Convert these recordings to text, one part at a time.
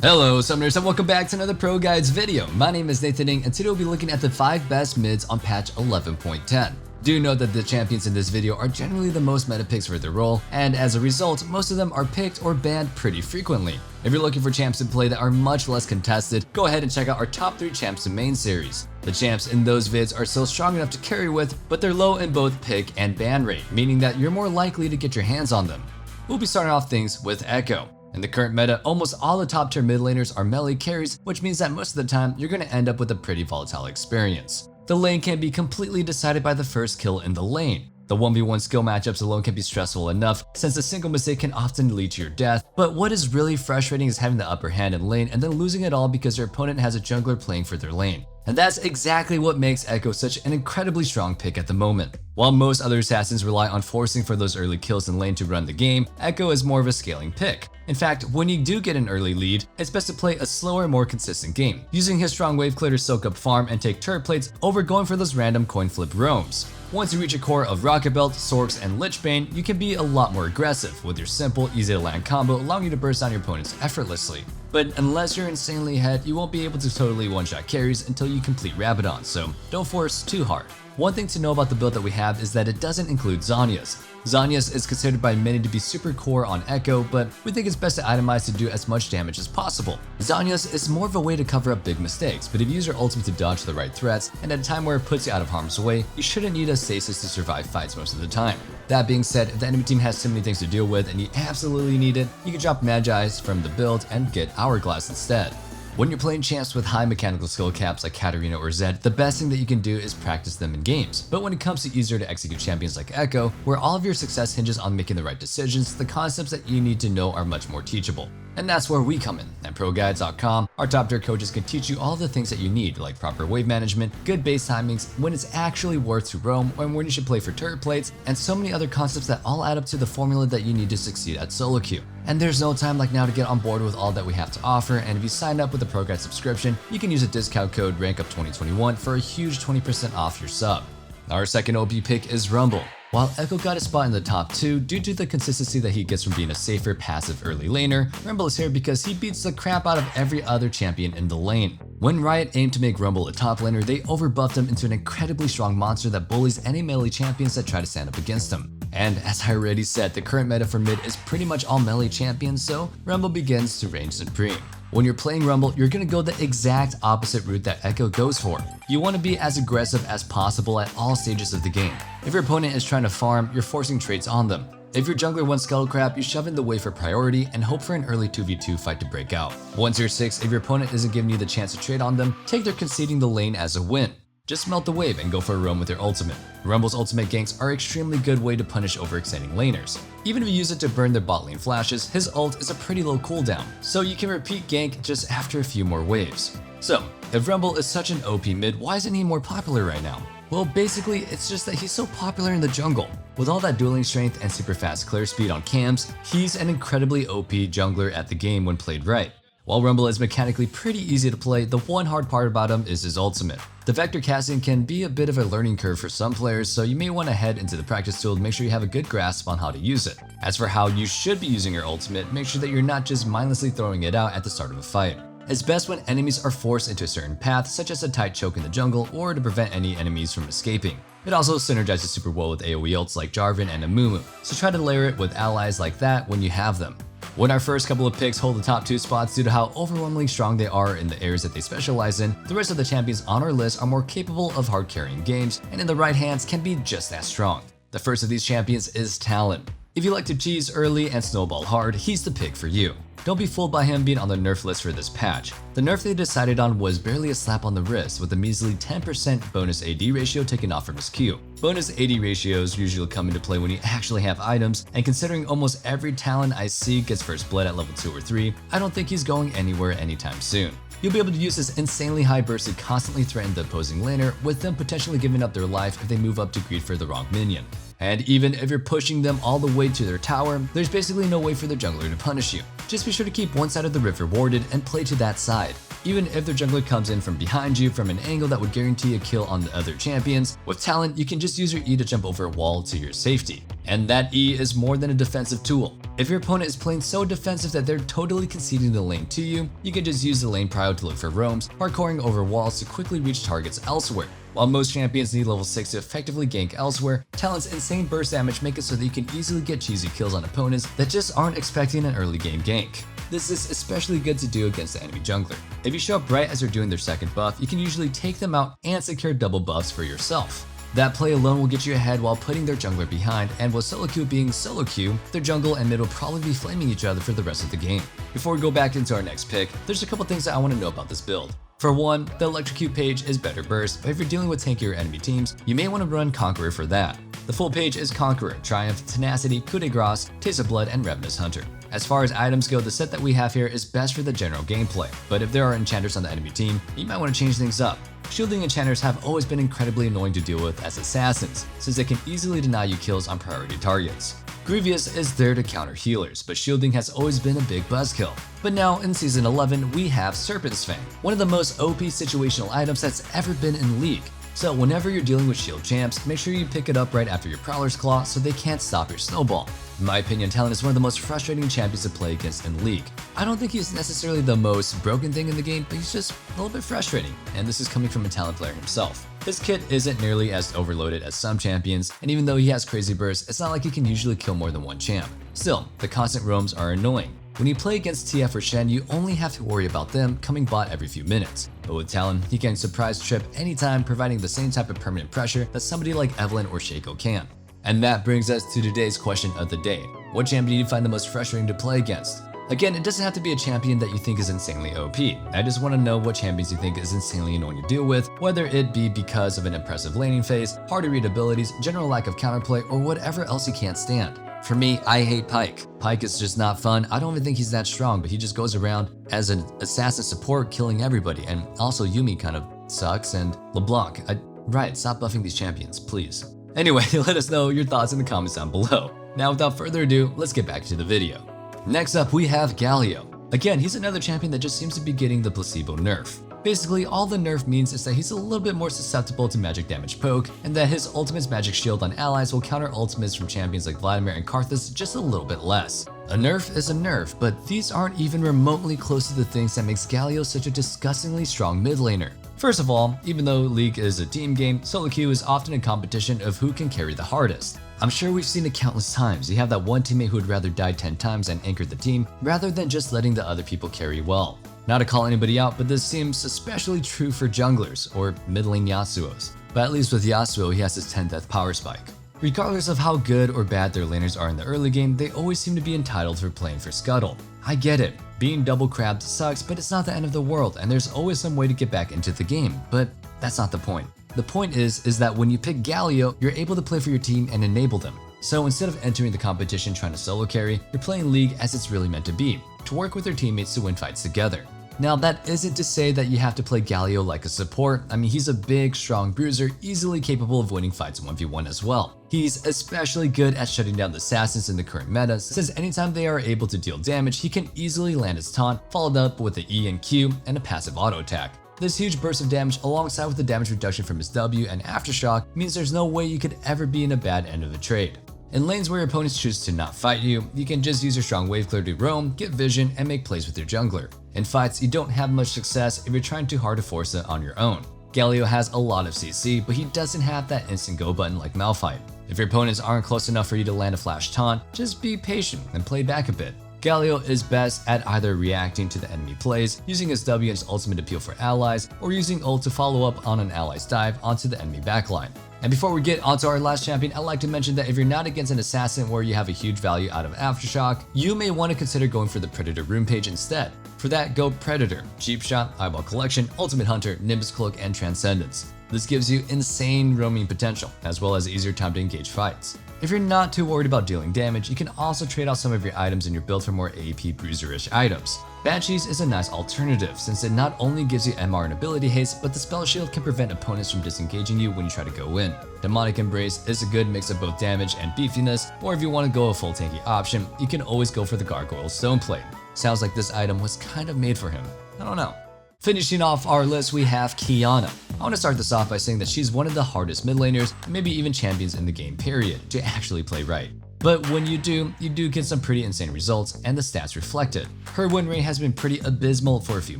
Hello Summoners and welcome back to another ProGuides video. My name is Nathan Ng and today we'll be looking at the 5 best mids on patch 11.10. Do note that the champions in this video are generally the most meta picks for their role, and as a result, most of them are picked or banned pretty frequently. If you're looking for champs to play that are much less contested, go ahead and check out our top 3 champs to main series. The champs in those vids are still strong enough to carry with, but they're low in both pick and ban rate, meaning that you're more likely to get your hands on them. We'll be starting off things with Echo. In the current meta, almost all the top tier mid laners are melee carries, which means that most of the time you're going to end up with a pretty volatile experience. The lane can be completely decided by the first kill in the lane. The 1v1 skill matchups alone can be stressful enough, since a single mistake can often lead to your death, but what is really frustrating is having the upper hand in lane and then losing it all because your opponent has a jungler playing for their lane. And that's exactly what makes Echo such an incredibly strong pick at the moment. While most other assassins rely on forcing for those early kills in lane to run the game, Echo is more of a scaling pick. In fact, when you do get an early lead, it's best to play a slower, more consistent game, using his strong wave clear to soak up farm and take turret plates over going for those random coin flip roams. Once you reach a core of Rocket Belt, Sorks, and Lichbane, you can be a lot more aggressive with your simple, easy to land combo allowing you to burst down your opponents effortlessly. But unless you're insanely ahead, you won't be able to totally one-shot carries until you complete Rabadon, so don't force too hard. One thing to know about the build that we have is that it doesn't include Zhonya's. Zhonya's is considered by many to be super core on Echo, but we think it's best to itemize to do as much damage as possible. Zhonya's is more of a way to cover up big mistakes, but if you use your ultimate to dodge the right threats, and at a time where it puts you out of harm's way, you shouldn't need a stasis to survive fights most of the time. That being said, if the enemy team has so many things to deal with and you absolutely need it, you can drop Magi's from the build and get Hourglass instead. When you're playing champs with high mechanical skill caps like Katarina or Zed, the best thing that you can do is practice them in games. But when it comes to easier to execute champions like Echo, where all of your success hinges on making the right decisions, the concepts that you need to know are much more teachable. And that's where we come in. At ProGuides.com, our top tier coaches can teach you all the things that you need, like proper wave management, good base timings, when it's actually worth to roam, and when you should play for turret plates, and so many other concepts that all add up to the formula that you need to succeed at solo queue. And there's no time like now to get on board with all that we have to offer, and if you sign up with a ProGuide subscription, you can use a discount code RANKUP2021 for a huge 20% off your sub. Our second OP pick is Rumble. While Echo got a spot in the top 2 due to the consistency that he gets from being a safer, passive early laner, Rumble is here because he beats the crap out of every other champion in the lane. When Riot aimed to make Rumble a top laner, they overbuffed him into an incredibly strong monster that bullies any melee champions that try to stand up against him. And as I already said, the current meta for mid is pretty much all melee champions, so Rumble begins to reign supreme. When you're playing Rumble, you're gonna go the exact opposite route that Echo goes for. You want to be as aggressive as possible at all stages of the game. If your opponent is trying to farm, you're forcing traits on them. If your jungler wants Scuttle Crab, you shove in the wave for priority and hope for an early 2v2 fight to break out. Once you're 6, if your opponent isn't giving you the chance to trade on them, take their conceding the lane as a win. Just melt the wave and go for a roam with your ultimate. Rumble's ultimate ganks are an extremely good way to punish overextending laners. Even if you use it to burn their bot lane flashes, his ult is a pretty low cooldown, so you can repeat gank just after a few more waves. So, if Rumble is such an OP mid, why isn't he more popular right now? Well, basically, it's just that he's so popular in the jungle. With all that dueling strength and super fast clear speed on cams, he's an incredibly OP jungler at the game when played right. While Rumble is mechanically pretty easy to play, the one hard part about him is his ultimate. The vector casting can be a bit of a learning curve for some players, so you may want to head into the practice tool to make sure you have a good grasp on how to use it. As for how you should be using your ultimate, make sure that you're not just mindlessly throwing it out at the start of a fight. It's best when enemies are forced into a certain path, such as a tight choke in the jungle, or to prevent any enemies from escaping. It also synergizes super well with AoE ults like Jarvan and Amumu, so try to layer it with allies like that when you have them. When our first couple of picks hold the top 2 spots due to how overwhelmingly strong they are in the areas that they specialize in, the rest of the champions on our list are more capable of hard carrying games, and in the right hands can be just as strong. The first of these champions is Talon. If you like to cheese early and snowball hard, he's the pick for you. Don't be fooled by him being on the nerf list for this patch. The nerf they decided on was barely a slap on the wrist, with a measly 10% bonus AD ratio taken off from his Q. Bonus AD ratios usually come into play when you actually have items, and considering almost every Talon I see gets first blood at level 2 or 3, I don't think he's going anywhere anytime soon. You'll be able to use this insanely high burst to constantly threaten the opposing laner, with them potentially giving up their life if they move up to greed for the wrong minion. And even if you're pushing them all the way to their tower, there's basically no way for the jungler to punish you. Just be sure to keep one side of the river warded and play to that side. Even if their jungler comes in from behind you from an angle that would guarantee a kill on the other champions, with Talon you can just use your E to jump over a wall to your safety. And that E is more than a defensive tool. If your opponent is playing so defensive that they're totally conceding the lane to you, you can just use the lane prio to look for roams, parkouring over walls to quickly reach targets elsewhere. While most champions need level 6 to effectively gank elsewhere, Talon's insane burst damage make it so that you can easily get cheesy kills on opponents that just aren't expecting an early game gank. This is especially good to do against the enemy jungler. If you show up right as they're doing their second buff, you can usually take them out and secure double buffs for yourself. That play alone will get you ahead while putting their jungler behind, and with solo queue being solo queue, their jungle and mid will probably be flaming each other for the rest of the game. Before we go back into our next pick, there's a couple things that I want to know about this build. For one, the electrocute page is better burst, but if you're dealing with tankier enemy teams, you may want to run Conqueror for that. The full page is Conqueror, Triumph, Tenacity, Coup de Grace, Taste of Blood, and Ravenous Hunter. As far as items go, the set that we have here is best for the general gameplay, but if there are enchanters on the enemy team, you might want to change things up. Shielding enchanters have always been incredibly annoying to deal with as assassins, since they can easily deny you kills on priority targets. Grievous is there to counter healers, but shielding has always been a big buzzkill. But now in Season 11, we have Serpent's Fang, one of the most OP situational items that's ever been in League. So whenever you're dealing with shield champs, make sure you pick it up right after your Prowler's Claw so they can't stop your snowball. In my opinion, Talon is one of the most frustrating champions to play against in League. I don't think he's necessarily the most broken thing in the game, but he's just a little bit frustrating, and this is coming from a Talon player himself. His kit isn't nearly as overloaded as some champions, and even though he has crazy bursts, it's not like he can usually kill more than one champ. Still, the constant roams are annoying. When you play against TF or Shen, you only have to worry about them coming bot every few minutes. But with Talon, he can surprise trip anytime, providing the same type of permanent pressure that somebody like Evelynn or Shaco can. And that brings us to today's question of the day. What champion do you find the most frustrating to play against? Again, it doesn't have to be a champion that you think is insanely OP. I just want to know what champions you think is insanely annoying to deal with, whether it be because of an impressive laning phase, hard to read abilities, general lack of counterplay, or whatever else you can't stand. For me, I hate Pyke. Pyke is just not fun. I don't even think he's that strong, but he just goes around as an assassin support killing everybody, and also Yuumi kind of sucks, and LeBlanc. Right, stop buffing these champions, please. Anyway, let us know your thoughts in the comments down below. Now without further ado, let's get back to the video. Next up, we have Galio. Again, he's another champion that just seems to be getting the placebo nerf. Basically, all the nerf means is that he's a little bit more susceptible to magic damage poke, and that his ultimate's magic shield on allies will counter ultimates from champions like Vladimir and Karthus just a little bit less. A nerf is a nerf, but these aren't even remotely close to the things that makes Galio such a disgustingly strong mid laner. First of all, even though League is a team game, solo queue is often a competition of who can carry the hardest. I'm sure we've seen it countless times. You have that one teammate who would rather die 10 times and anchor the team, rather than just letting the other people carry well. Not to call anybody out, but this seems especially true for junglers, or mid lane Yasuos. But at least with Yasuo, he has his 10 death power spike. Regardless of how good or bad their laners are in the early game, they always seem to be entitled for playing for Scuttle. I get it, being double crabbed sucks, but it's not the end of the world, and there's always some way to get back into the game, but that's not the point. The point is that when you pick Galio, you're able to play for your team and enable them. So instead of entering the competition trying to solo carry, you're playing League as it's really meant to be, to work with your teammates to win fights together. Now that isn't to say that you have to play Galio like a support. I mean, he's a big, strong bruiser, easily capable of winning fights 1v1 as well. He's especially good at shutting down the assassins in the current meta, since anytime they are able to deal damage, he can easily land his taunt, followed up with the E and Q and a passive auto attack. This huge burst of damage alongside with the damage reduction from his W and Aftershock means there's no way you could ever be in a bad end of a trade. In lanes where your opponents choose to not fight you, you can just use your strong wave clear to roam, get vision, and make plays with your jungler. In fights, you don't have much success if you're trying too hard to force it on your own. Galio has a lot of CC, but he doesn't have that instant go button like Malphite. If your opponents aren't close enough for you to land a flash taunt, just be patient and play back a bit. Galio is best at either reacting to the enemy plays, using his W and his ultimate appeal for allies, or using ult to follow up on an ally's dive onto the enemy backline. And before we get onto our last champion, I'd like to mention that if you're not against an assassin where you have a huge value out of Aftershock, you may want to consider going for the Predator rune page instead. For that, go Predator, Cheap Shot, Eyeball Collection, Ultimate Hunter, Nimbus Cloak, and Transcendence. This gives you insane roaming potential, as well as easier time to engage fights. If you're not too worried about dealing damage, you can also trade out some of your items in your build for more AP bruiserish items. Banshees is a nice alternative since it not only gives you MR and ability haste, but the spell shield can prevent opponents from disengaging you when you try to go in. Demonic Embrace is a good mix of both damage and beefiness, or if you want to go a full tanky option, you can always go for the Gargoyle Stoneplate. Sounds like this item was kind of made for him. I don't know. Finishing off our list, we have Kiana. I want to start this off by saying that she's one of the hardest mid laners, and maybe even champions in the game period, to actually play right. But when you do get some pretty insane results, and the stats reflect it. Her win rate has been pretty abysmal for a few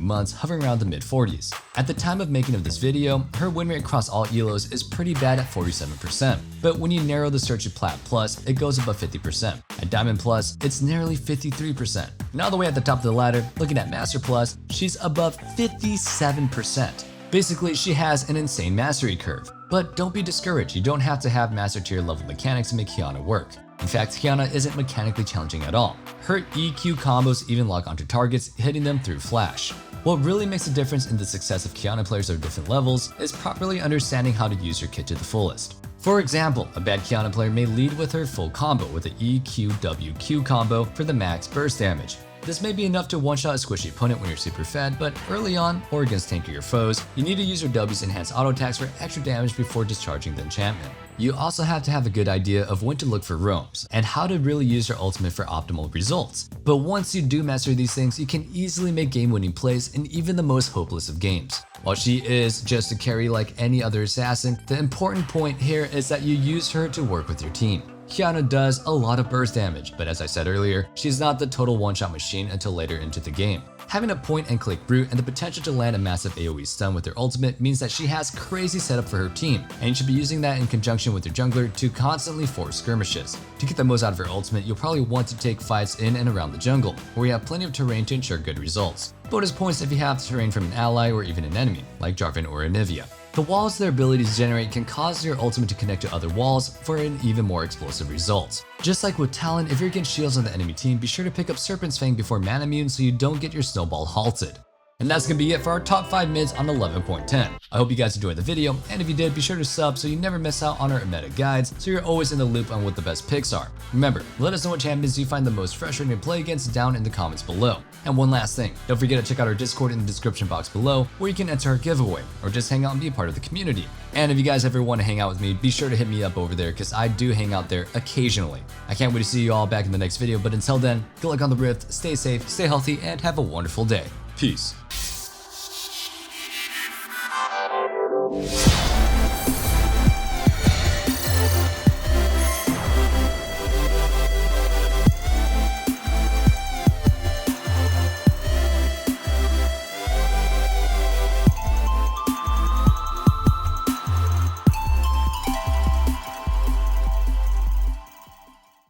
months, hovering around the mid-40s. At the time of making of this video, her win rate across all elos is pretty bad at 47%, but when you narrow the search to Plat Plus, it goes above 50%. At Diamond Plus, it's nearly 53%. And all the way at the top of the ladder, looking at Master Plus, she's above 57%. Basically, she has an insane mastery curve. But don't be discouraged, you don't have to have master tier level mechanics to make Kiana work. In fact, Kiana isn't mechanically challenging at all. Her EQ combos even lock onto targets, hitting them through flash. What really makes a difference in the success of Kiana players of different levels is properly understanding how to use her kit to the fullest. For example, a bad Kiana player may lead with her full combo with the EQ-WQ combo for the max burst damage. This may be enough to one-shot a squishy opponent when you're super fed, but early on, or against tankier foes, you need to use your W's enhanced auto attacks for extra damage before discharging the enchantment. You also have to have a good idea of when to look for roams, and how to really use your ultimate for optimal results. But once you do master these things, you can easily make game-winning plays in even the most hopeless of games. While she is just a carry like any other assassin, the important point here is that you use her to work with your team. Kiana does a lot of burst damage, but as I said earlier, she's not the total one-shot machine until later into the game. Having a point-and-click brute and the potential to land a massive AoE stun with her ultimate means that she has crazy setup for her team, and you should be using that in conjunction with your jungler to constantly force skirmishes. To get the most out of her ultimate, you'll probably want to take fights in and around the jungle, where you have plenty of terrain to ensure good results. Bonus points if you have terrain from an ally or even an enemy, like Jarvan or Anivia. The walls their abilities generate can cause your ultimate to connect to other walls for an even more explosive result. Just like with Talon, if you're against shields on the enemy team, be sure to pick up Serpent's Fang before Mana Immune so you don't get your snowball halted. And that's gonna be it for our top 5 mids on 11.10. I hope you guys enjoyed the video, and if you did, be sure to sub so you never miss out on our meta guides, so you're always in the loop on what the best picks are. Remember, let us know what champions you find the most frustrating to play against down in the comments below. And one last thing, don't forget to check out our Discord in the description box below, where you can enter our giveaway, or just hang out and be a part of the community. And if you guys ever want to hang out with me, be sure to hit me up over there, because I do hang out there occasionally. I can't wait to see you all back in the next video, but until then, good luck on the Rift, stay safe, stay healthy, and have a wonderful day. Peace.